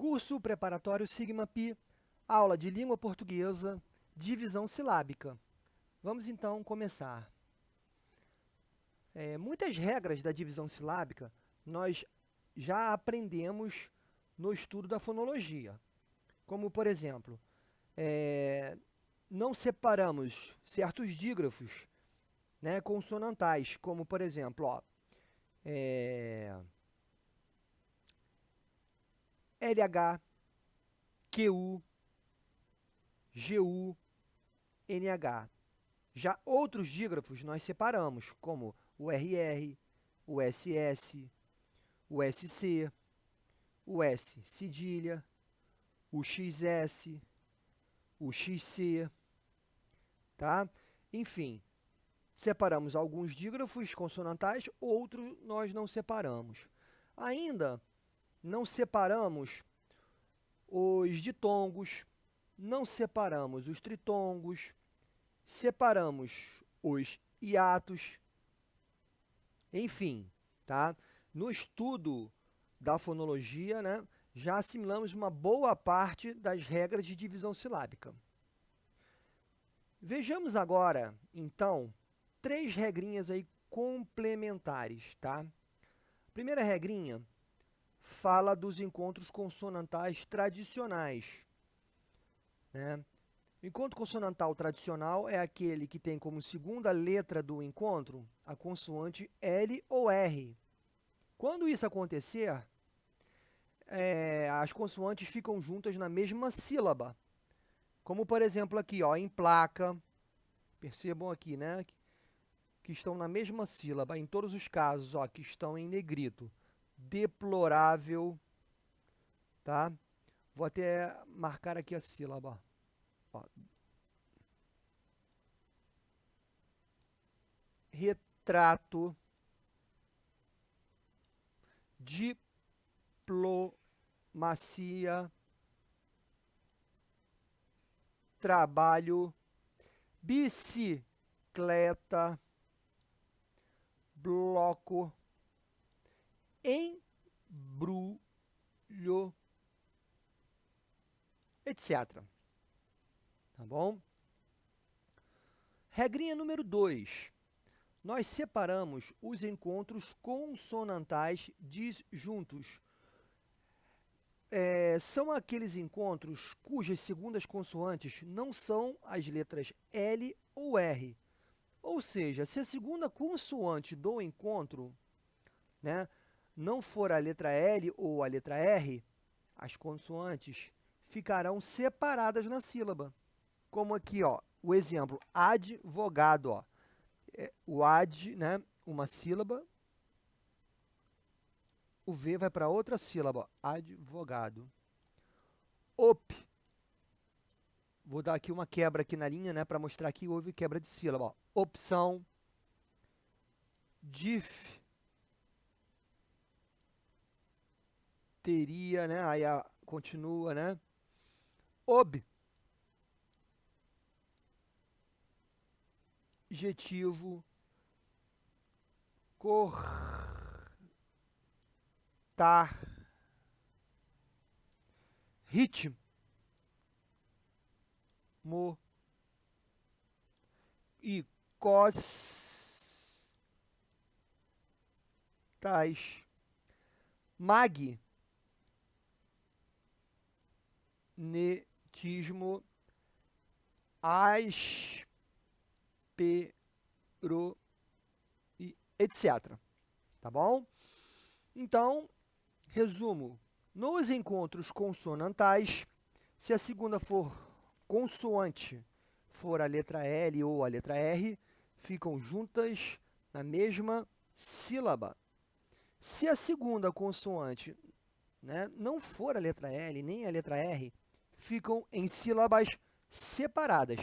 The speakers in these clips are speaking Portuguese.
Curso Preparatório Sigma Pi, aula de língua portuguesa, divisão silábica. Vamos então começar. Muitas regras da divisão silábica nós já aprendemos no estudo da fonologia. Como, por exemplo, não separamos certos dígrafos, né, consonantais, como, por exemplo, LH, QU, GU, NH. Já outros dígrafos nós separamos, como o RR, o SS, o SC, o S cedilha, o XS, o XC, tá? Enfim, separamos alguns dígrafos consonantais, outros nós não separamos. Ainda não separamos os ditongos, não separamos os tritongos, separamos os hiatos, enfim, tá? No estudo da fonologia, né, já assimilamos uma boa parte das regras de divisão silábica. Vejamos agora, então, três regrinhas aí complementares, tá? A primeira regrinha fala dos encontros consonantais tradicionais, né? O encontro consonantal tradicional é aquele que tem como segunda letra do encontro a consoante L ou R. Quando isso acontecer, as consoantes ficam juntas na mesma sílaba. Como, por exemplo, aqui, ó, em placa. Percebam aqui, né? Que estão na mesma sílaba. Em todos os casos, ó, que estão em negrito. Deplorável, tá? Vou até marcar aqui a sílaba. Ó. Retrato, diplomacia, trabalho, bicicleta, bloco, embrulho, etc. Tá bom? Regrinha número 2. Nós separamos os encontros consonantais disjuntos. São aqueles encontros cujas segundas consoantes não são as letras L ou R. Ou seja, se a segunda consoante do encontro, né, não for a letra L ou a letra R, as consoantes ficarão separadas na sílaba. Como aqui, ó, o exemplo, advogado, ó. O ad, né, uma sílaba, o V vai para outra sílaba, ó, advogado. Op, vou dar aqui uma quebra aqui na linha, né, para mostrar que houve quebra de sílaba, ó. Opção, dif, teria, né, aí continua, né, objetivo, cortar, ritmo, e costas, magnetismo, aspero e etc. Tá bom? Então, resumo. Nos encontros consonantais, se a segunda consoante for a letra L ou a letra R, ficam juntas na mesma sílaba. Se a segunda consoante, né, não for a letra L nem a letra R, ficam em sílabas separadas.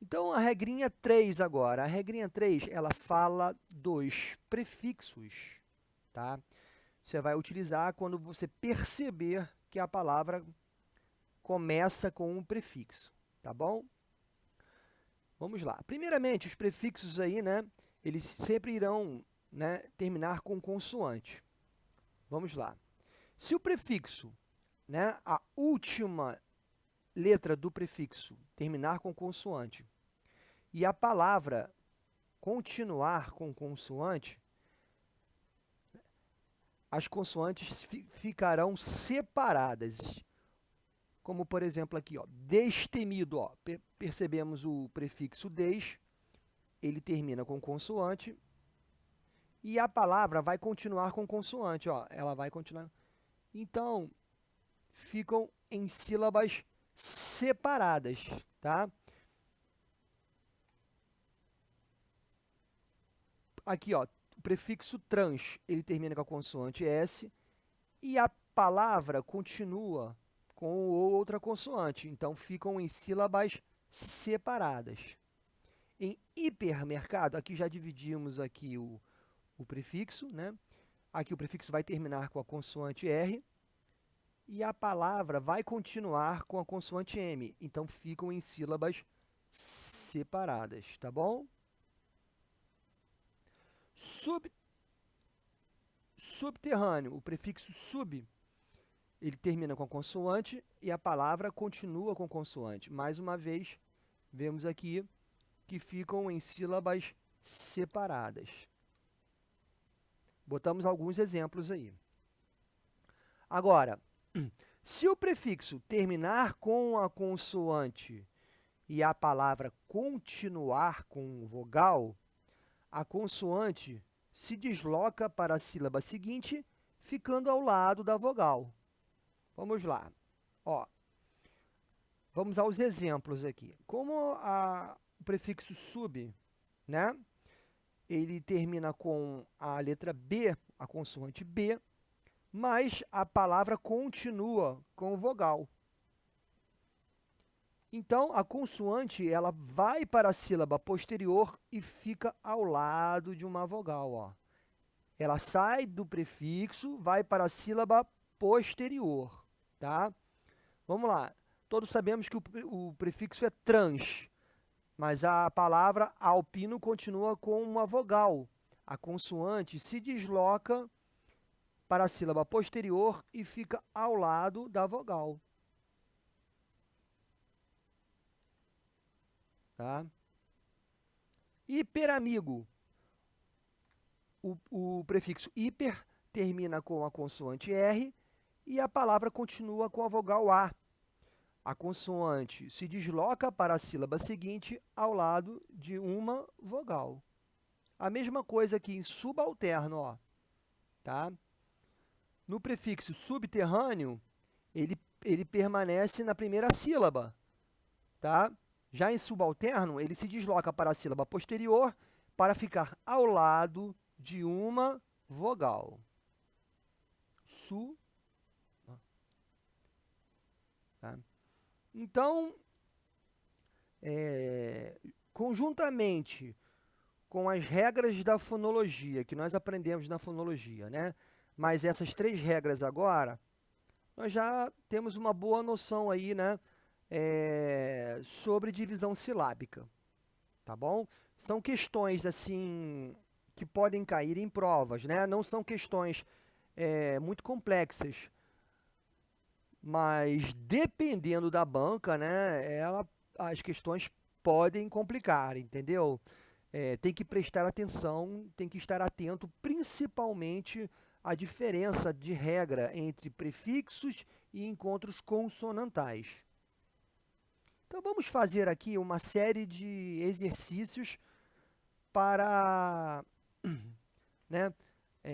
Então, a regrinha 3 agora. A regrinha 3, ela fala dos prefixos, tá? Você vai utilizar quando você perceber que a palavra começa com um prefixo, tá bom? Vamos lá. Primeiramente, os prefixos aí, né, eles sempre irão, né, terminar com consoante. Vamos lá. Se o prefixo, né, a última letra do prefixo terminar com consoante e a palavra continuar com consoante, as consoantes ficarão separadas. Como, por exemplo, aqui, ó, destemido. Ó, percebemos o prefixo des, ele termina com consoante, e a palavra vai continuar com consoante. Ó, ela vai continuar. Então, ficam em sílabas separadas, tá? Aqui, ó, o prefixo trans, ele termina com a consoante S, e a palavra continua com outra consoante, então ficam em sílabas separadas. Em hipermercado, aqui já dividimos aqui o prefixo, né? Aqui o prefixo vai terminar com a consoante R e a palavra vai continuar com a consoante M, então ficam em sílabas separadas, tá bom? Subterrâneo, o prefixo sub, ele termina com a consoante e a palavra continua com consoante. Mais uma vez, vemos aqui que ficam em sílabas separadas. Botamos alguns exemplos aí. Agora, se o prefixo terminar com a consoante e a palavra continuar com vogal, a consoante se desloca para a sílaba seguinte, ficando ao lado da vogal. Vamos lá. Ó, vamos aos exemplos aqui. Como o prefixo sub, né? Ele termina com a letra B, a consoante B, mas a palavra continua com vogal. Então, a consoante ela vai para a sílaba posterior e fica ao lado de uma vogal. Ó. Ela sai do prefixo, vai para a sílaba posterior. Tá? Vamos lá. Todos sabemos que o prefixo é trans, mas a palavra alpino continua com uma vogal. A consoante se desloca para a sílaba posterior e fica ao lado da vogal. Tá? Hiperamigo. O prefixo hiper termina com a consoante R e a palavra continua com a vogal A. A consoante se desloca para a sílaba seguinte ao lado de uma vogal. A mesma coisa aqui em subalterno, ó, tá? No prefixo subterrâneo, ele permanece na primeira sílaba, tá? Já em subalterno, ele se desloca para a sílaba posterior para ficar ao lado de uma vogal. Tá? Então, conjuntamente com as regras da fonologia, que nós aprendemos na fonologia, né? Mas essas 3 regras agora, nós já temos uma boa noção aí, né? Sobre divisão silábica, tá bom? São questões, assim, que podem cair em provas, né? Não são questões muito complexas, mas dependendo da banca, né, as questões podem complicar, entendeu? Tem que prestar atenção, tem que estar atento, principalmente à diferença de regra entre prefixos e encontros consonantais. Então, vamos fazer aqui uma série de exercícios para né,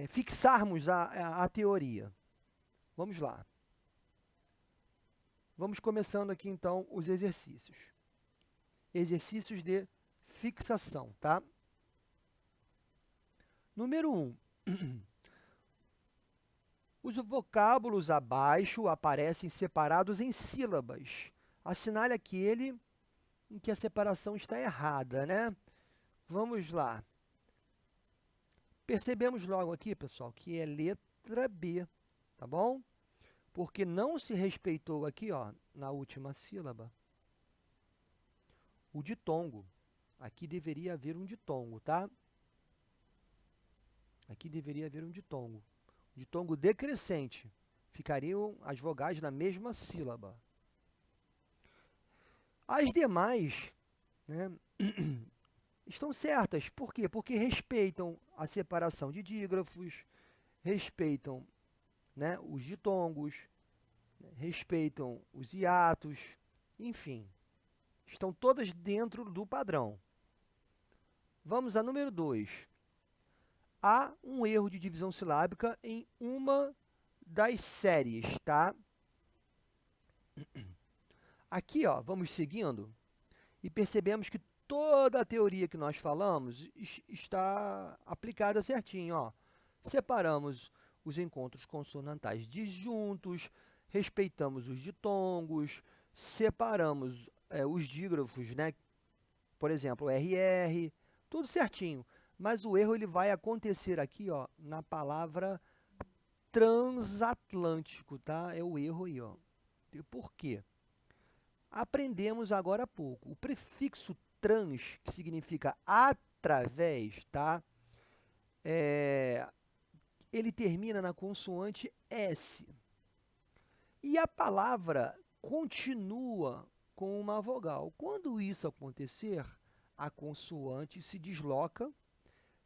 fixarmos a teoria. Vamos lá. Vamos começando aqui, então, os exercícios. Exercícios de fixação, tá? Número 1. Os vocábulos abaixo aparecem separados em sílabas. Assinale aquele em que a separação está errada, né? Vamos lá. Percebemos logo aqui, pessoal, que é letra B, tá bom? Porque não se respeitou aqui, ó, na última sílaba, o ditongo. Aqui deveria haver um ditongo, tá? Aqui deveria haver um ditongo. ditongo decrescente. Ficariam as vogais na mesma sílaba. As demais, né, estão certas. Por quê? Porque respeitam a separação de dígrafos, respeitam, né, os ditongos, respeitam os hiatos, enfim, estão todas dentro do padrão. Vamos a número 2. Há um erro de divisão silábica em uma das séries, tá? Aqui, ó, vamos seguindo e percebemos que toda a teoria que nós falamos está aplicada certinho, ó. Separamos os encontros consonantais disjuntos, respeitamos os ditongos, separamos os dígrafos, né? Por exemplo, RR, tudo certinho. Mas o erro ele vai acontecer aqui, ó, na palavra transatlântico, tá? É o erro aí, ó. Por quê? Aprendemos agora há pouco. O prefixo trans, que significa através, tá? Ele termina na consoante S. E a palavra continua com uma vogal. Quando isso acontecer, a consoante se desloca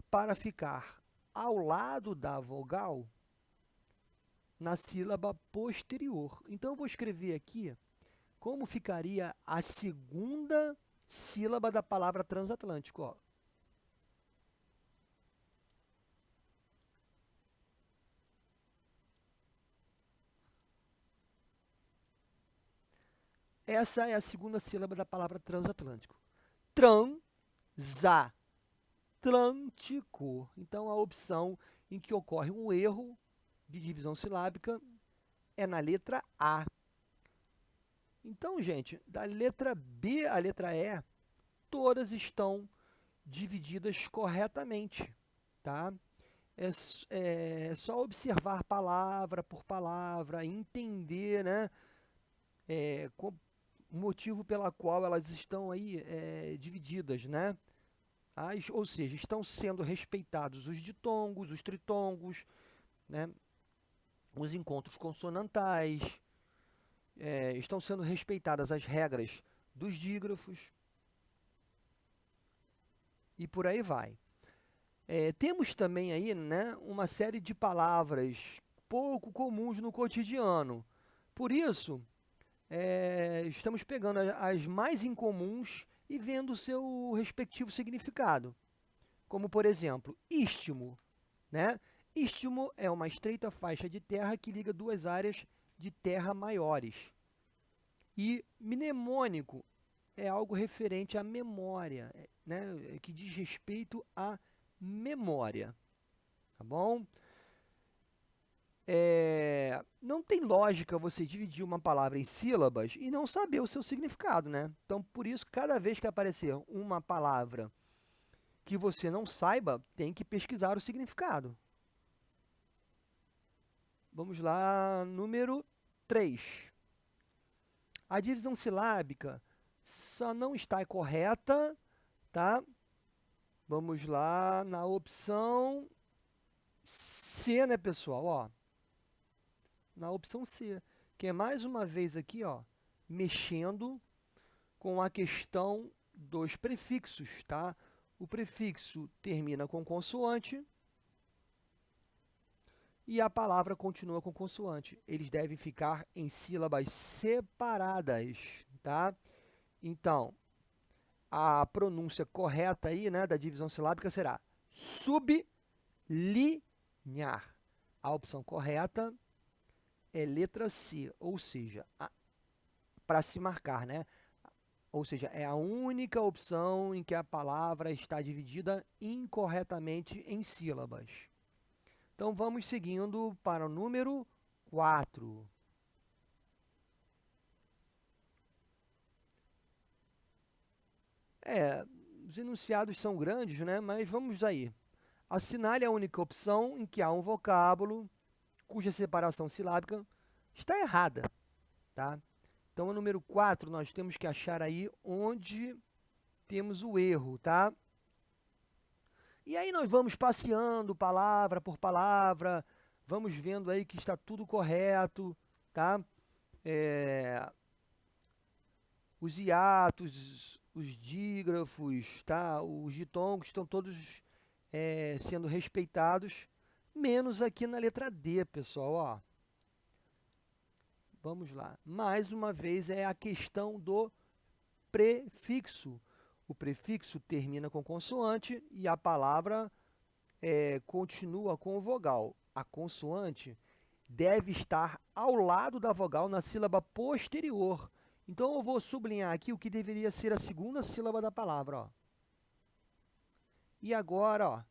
para ficar ao lado da vogal na sílaba posterior. Então, eu vou escrever aqui como ficaria a segunda sílaba da palavra transatlântico. Ó. Essa é a segunda sílaba da palavra transatlântico. Transatlântico. Então, a opção em que ocorre um erro de divisão silábica é na letra A. Então, gente, da letra B à letra E, todas estão divididas corretamente, tá? É só observar palavra por palavra, entender, né, o motivo pela qual elas estão aí divididas, né? Ou seja, estão sendo respeitados os ditongos, os tritongos, né, os encontros consonantais, estão sendo respeitadas as regras dos dígrafos e por aí vai. Temos também aí, né, uma série de palavras pouco comuns no cotidiano. Por isso, estamos pegando as mais incomuns e vendo o seu respectivo significado. Como, por exemplo, istmo, né? Istmo é uma estreita faixa de terra que liga duas áreas de terra maiores. E mnemônico é algo referente à memória, né? Que diz respeito à memória. Tá bom? Não tem lógica você dividir uma palavra em sílabas e não saber o seu significado, né? Então, por isso, cada vez que aparecer uma palavra que você não saiba, tem que pesquisar o significado. Vamos lá, número 3. A divisão silábica só não está correta, tá? Vamos lá na opção C, né, pessoal? Ó, na opção C, que é mais uma vez aqui, ó, mexendo com a questão dos prefixos, tá? O prefixo termina com consoante e a palavra continua com consoante. Eles devem ficar em sílabas separadas, tá? Então, a pronúncia correta aí, né, da divisão silábica será sublinhar. A opção correta é letra C, ou seja, para se marcar, né? Ou seja, é a única opção em que a palavra está dividida incorretamente em sílabas. Então, vamos seguindo para o número 4. Os enunciados são grandes, né? Mas vamos aí. Assinale a única opção em que há um vocábulo cuja separação silábica está errada, tá? Então, o número 4, nós temos que achar aí onde temos o erro, tá? E aí nós vamos passeando palavra por palavra, vamos vendo aí que está tudo correto, tá? Os hiatos, os dígrafos, tá? Os ditongos estão todos sendo respeitados, menos aqui na letra D, pessoal, ó. Vamos lá. Mais uma vez é a questão do prefixo. O prefixo termina com consoante e a palavra continua com vogal. A consoante deve estar ao lado da vogal na sílaba posterior. Então, eu vou sublinhar aqui o que deveria ser a segunda sílaba da palavra. Ó. E agora, ó,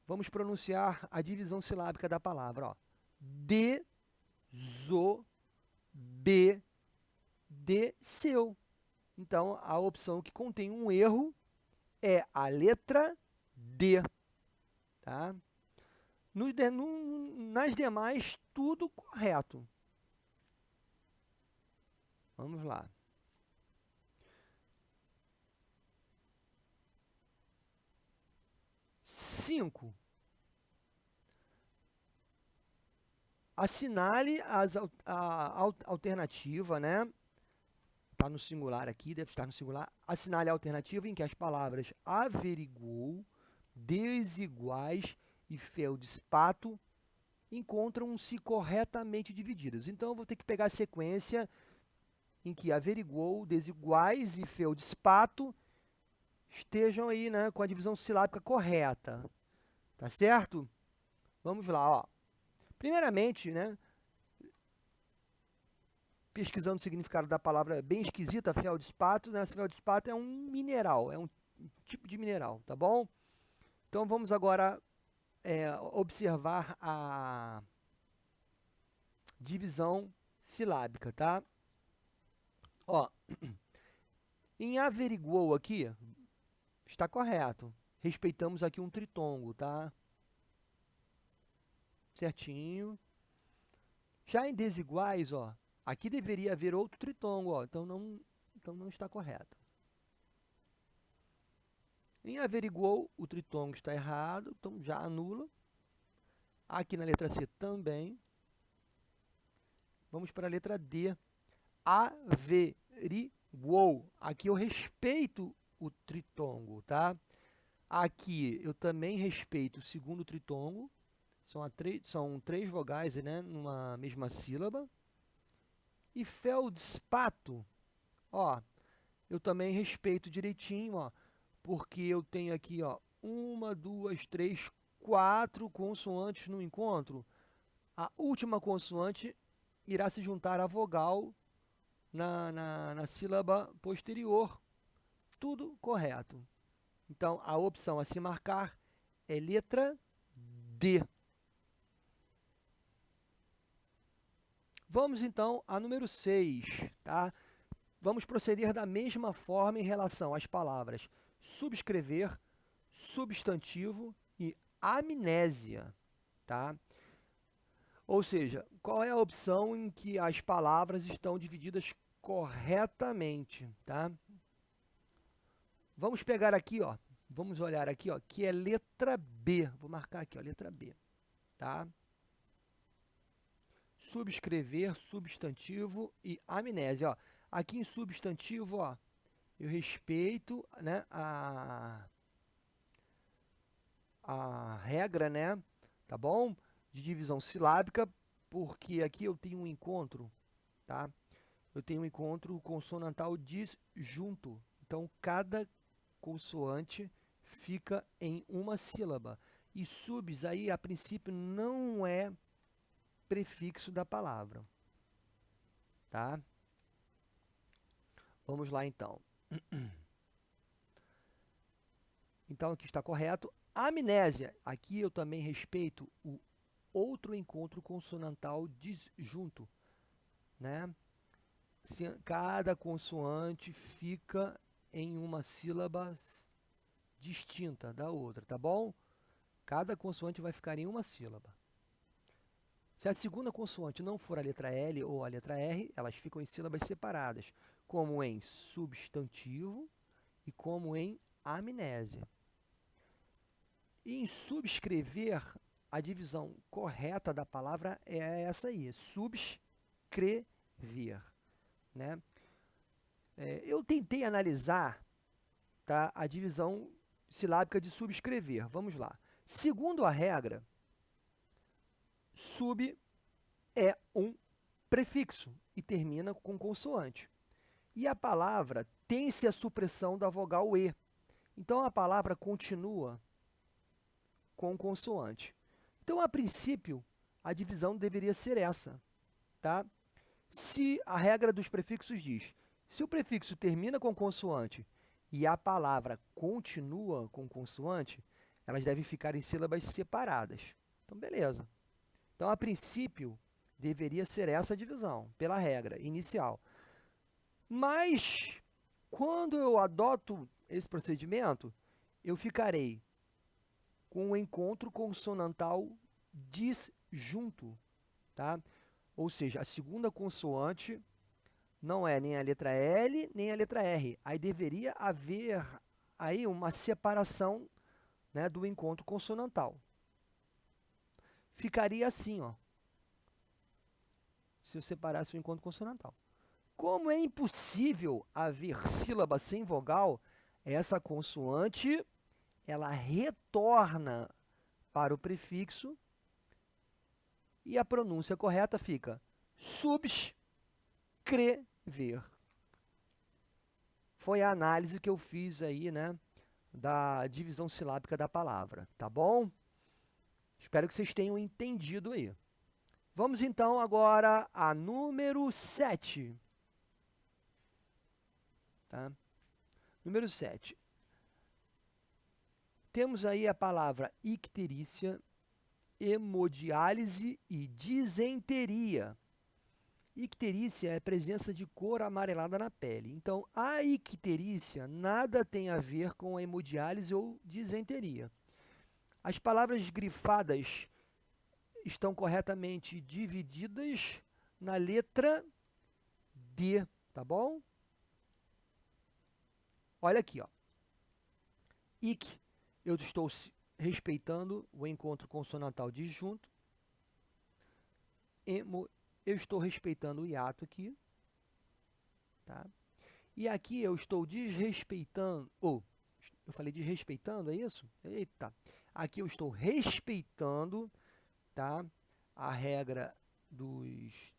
vamos pronunciar a divisão silábica da palavra. Ó. Desobedeceu. Então, a opção que contém um erro é a letra D. Tá? Nas demais, tudo correto. Vamos lá. Cinco. Assinale a alternativa, né? Está no singular aqui, deve estar no singular. Assinale a alternativa em que as palavras averiguou, desiguais e feldspato encontram-se corretamente divididas. Então, eu vou ter que pegar a sequência em que averiguou, desiguais e feldspato estejam aí, né, com a divisão silábica correta. Tá certo? Vamos lá, ó. Primeiramente, né, pesquisando o significado da palavra bem esquisita, feldspato, né? Feldspato é um mineral, é um tipo de mineral, tá bom? Então, vamos agora observar a divisão silábica, tá? Ó, em averiguou aqui, está correto. Respeitamos aqui um tritongo, tá? Certinho. Já em desiguais, ó, aqui deveria haver outro tritongo, ó, então não está correto. Em averiguou, o tritongo está errado, então já anula. Aqui na letra C também. Vamos para a letra D. Averiguou. Aqui eu respeito o tritongo, tá? Aqui eu também respeito o segundo tritongo. São três vogais, né, numa mesma sílaba. E feldspato, ó, eu também respeito direitinho, ó, porque eu tenho aqui, ó, 1, 2, 3, 4 consoantes no encontro. A última consoante irá se juntar à vogal na sílaba posterior. Tudo correto. Então, a opção a se marcar é letra D. Vamos, então, a número 6, tá? Vamos proceder da mesma forma em relação às palavras subscrever, substantivo e amnésia, tá? Ou seja, qual é a opção em que as palavras estão divididas corretamente, tá? Vamos pegar aqui, ó, vamos olhar aqui, ó, que é letra B. Vou marcar aqui, ó, letra B, tá? Subscrever, substantivo e amnésia, ó. Aqui em substantivo, ó, eu respeito, né, a regra, né, tá bom? De divisão silábica, porque aqui eu tenho um encontro, tá? Eu tenho um encontro consonantal disjunto. Então, cada consoante fica em uma sílaba. E subs aí, a princípio, não é prefixo da palavra, tá? Vamos lá, então. Então, aqui está correto. Amnésia. Aqui eu também respeito o outro encontro consonantal disjunto, né? Cada consoante fica em uma sílaba distinta da outra, tá bom? Cada consoante vai ficar em uma sílaba. Se a segunda consoante não for a letra L ou a letra R, elas ficam em sílabas separadas, como em substantivo e como em amnésia. E em subscrever, a divisão correta da palavra é essa aí, subscrever, né? Eu tentei analisar, tá, a divisão silábica de subscrever. Vamos lá. Segundo a regra, sub é um prefixo e termina com consoante. E a palavra tem-se a supressão da vogal E. Então, a palavra continua com consoante. Então, a princípio, a divisão deveria ser essa, tá? Se a regra dos prefixos diz, se o prefixo termina com consoante e a palavra continua com consoante, elas devem ficar em sílabas separadas. Então, beleza. Então, a princípio, deveria ser essa a divisão, pela regra inicial. Mas, quando eu adoto esse procedimento, eu ficarei com o encontro consonantal disjunto, tá? Ou seja, a segunda consoante não é nem a letra L, nem a letra R. Aí deveria haver aí uma separação, né, do encontro consonantal. Ficaria assim, ó, se eu separasse o encontro consonantal. Como é impossível haver sílaba sem vogal, essa consoante ela retorna para o prefixo e a pronúncia correta fica subscrever. Foi a análise que eu fiz aí, né, da divisão silábica da palavra, tá bom? Espero que vocês tenham entendido aí. Vamos então agora a número 7. Tá? Número 7. Temos aí a palavra icterícia, hemodiálise e disenteria. Icterícia é presença de cor amarelada na pele. Então, a icterícia nada tem a ver com a hemodiálise ou disenteria. As palavras grifadas estão corretamente divididas na letra D, tá bom? Olha aqui, ó. Ic, eu estou respeitando o encontro consonantal disjunto. Emo, eu estou respeitando o hiato aqui, tá? E aqui eu estou desrespeitando, eu falei desrespeitando, é isso? Eita! Aqui eu estou respeitando, tá, a regra dos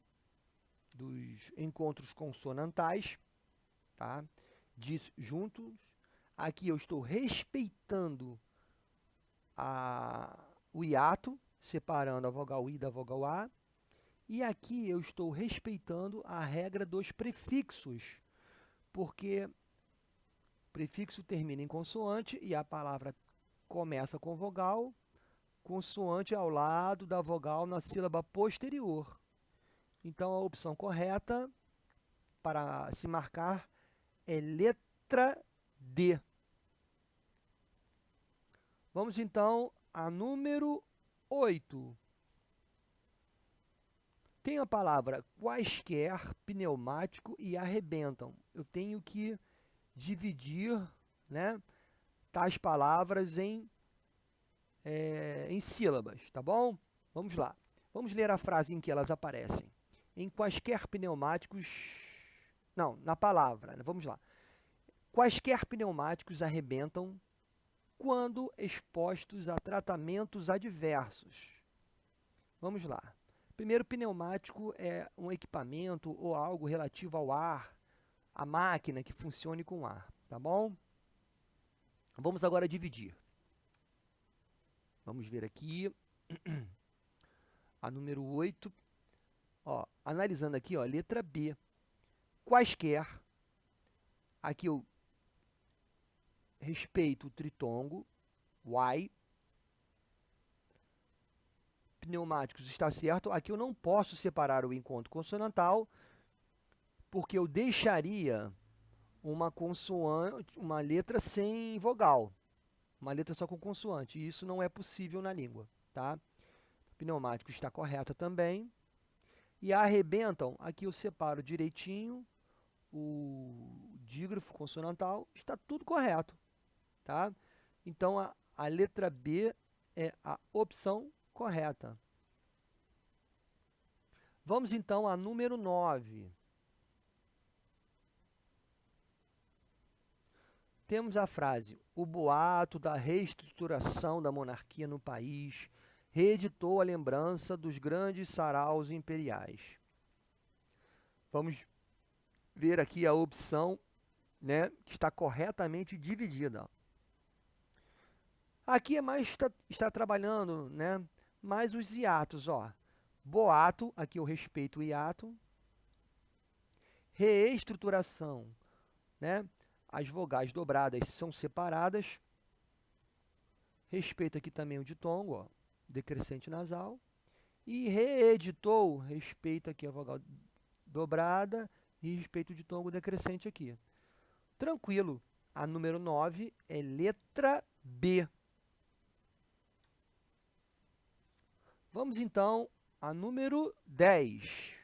encontros consonantais, tá, disjuntos. Aqui eu estou respeitando o hiato, separando a vogal I da vogal A. E aqui eu estou respeitando a regra dos prefixos, porque o prefixo termina em consoante e a palavra começa com vogal, consoante ao lado da vogal na sílaba posterior. Então, a opção correta para se marcar é letra D. Vamos, então, a número 8. Tem a palavra quaisquer, pneumático e arrebentam. Eu tenho que dividir, né, tais palavras em sílabas, tá bom? Vamos lá. Vamos ler a frase em que elas aparecem. Em quaisquer pneumáticos... Não, na palavra, né? Vamos lá. Quaisquer pneumáticos arrebentam quando expostos a tratamentos adversos. Vamos lá. Primeiro, pneumático é um equipamento ou algo relativo ao ar, a máquina que funcione com ar, tá bom? Vamos agora dividir. Vamos ver aqui a número 8. Ó, analisando aqui, ó, letra B. Quaisquer. Aqui eu respeito o tritongo, Y. Pneumáticos está certo. Aqui eu não posso separar o encontro consonantal, porque eu deixaria uma consoante, uma letra sem vogal, uma letra só com consoante, e isso não é possível na língua, tá? Pneumático está correta também. E arrebentam, aqui eu separo direitinho o dígrafo consonantal, está tudo correto, tá? Então, a letra B é a opção correta. Vamos então à número 9. Temos a frase: o boato da reestruturação da monarquia no país reeditou a lembrança dos grandes saraus imperiais. Vamos ver aqui a opção, né, que está corretamente dividida. Aqui é mais está trabalhando, né, mais os hiatos, ó. Boato, aqui eu respeito o hiato. Reestruturação, né? As vogais dobradas são separadas. Respeito aqui também o ditongo, ó, decrescente nasal. E reeditou, respeito aqui a vogal dobrada e respeito o ditongo decrescente aqui. Tranquilo. A número 9 é letra B. Vamos então à número 10.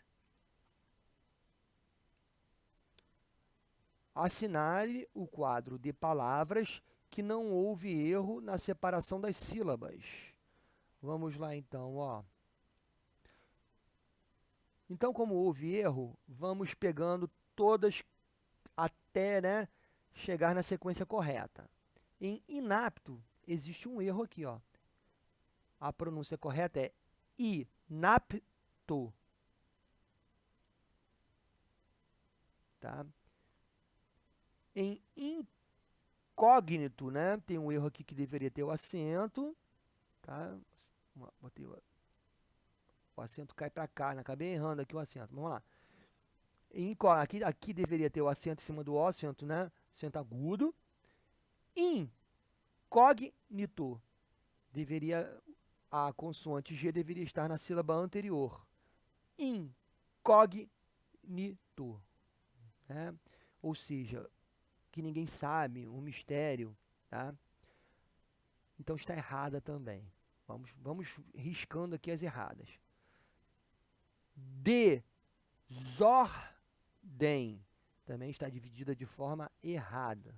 Assinale o quadro de palavras que não houve erro na separação das sílabas. Vamos lá então, ó. Então, como houve erro, vamos pegando todas até, né, chegar na sequência correta. Em inapto, existe um erro aqui, ó. A pronúncia correta é inapto. Tá? Em incógnito, né, tem um erro aqui que deveria ter o acento. Tá? Botei o acento cai para cá, né? Acabei errando aqui o acento. Vamos lá. Aqui deveria ter o acento em cima do O, acento, né? Acento agudo. Incógnito. A consoante G deveria estar na sílaba anterior. Incógnito. Né? Ou seja, que ninguém sabe, um mistério. Tá? Então está errada também. Vamos riscando aqui as erradas. Desordem também está dividida de forma errada.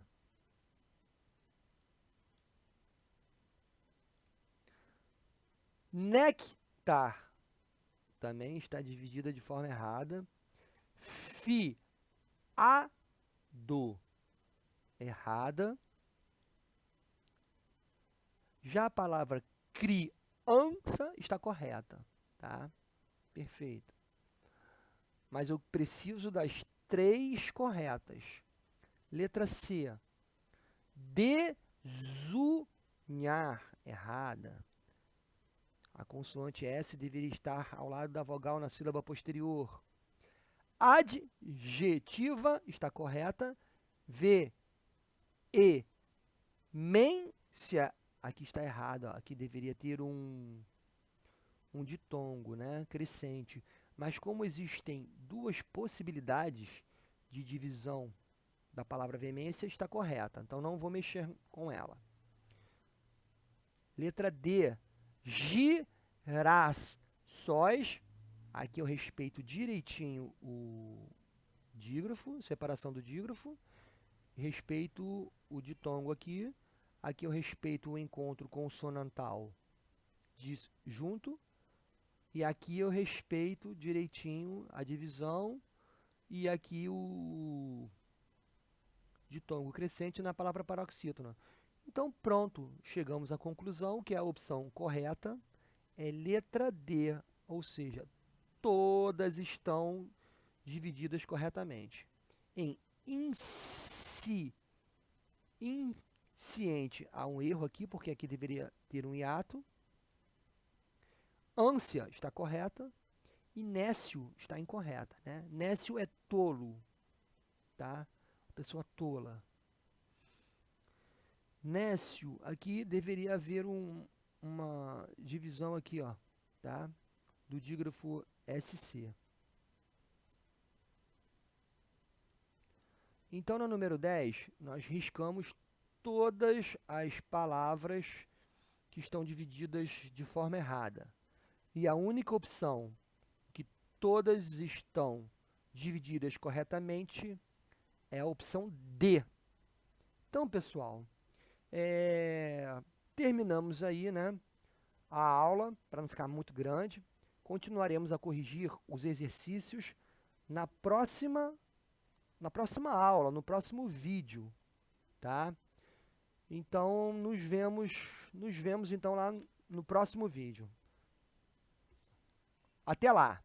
Néctar também está dividida de forma errada. Fiado, errada. Já a palavra criança está correta, tá? Perfeito. Mas eu preciso das 3 corretas. Letra C. Desunhar, errada. A consoante S deveria estar ao lado da vogal na sílaba posterior. Adjetiva está correta. Veemência, aqui está errado. Ó. Aqui deveria ter um ditongo, né? Crescente. Mas como existem 2 possibilidades de divisão da palavra veemência, está correta. Então, não vou mexer com ela. Letra D. Girassóis. Aqui eu respeito direitinho o dígrafo, separação do dígrafo. Respeito o ditongo aqui. Aqui eu respeito o encontro consonantal disjunto. E aqui eu respeito direitinho a divisão e aqui o ditongo crescente na palavra paroxítona. Então, pronto, chegamos à conclusão que a opção correta é letra D, ou seja, todas estão divididas corretamente. Em insciente, há um erro aqui, porque aqui deveria ter um hiato. Ânsia está correta e nécio está incorreta, né? Nécio é tolo, tá? Pessoa tola. Nécio, aqui deveria haver uma divisão aqui, ó, tá? Do dígrafo SC. Então, no número 10, nós riscamos todas as palavras que estão divididas de forma errada. E a única opção que todas estão divididas corretamente é a opção D. Então, pessoal, terminamos aí, né, a aula, para não ficar muito grande. Continuaremos a corrigir os exercícios na próxima aula, no próximo vídeo, tá? Então, nos vemos então lá no próximo vídeo. Até lá!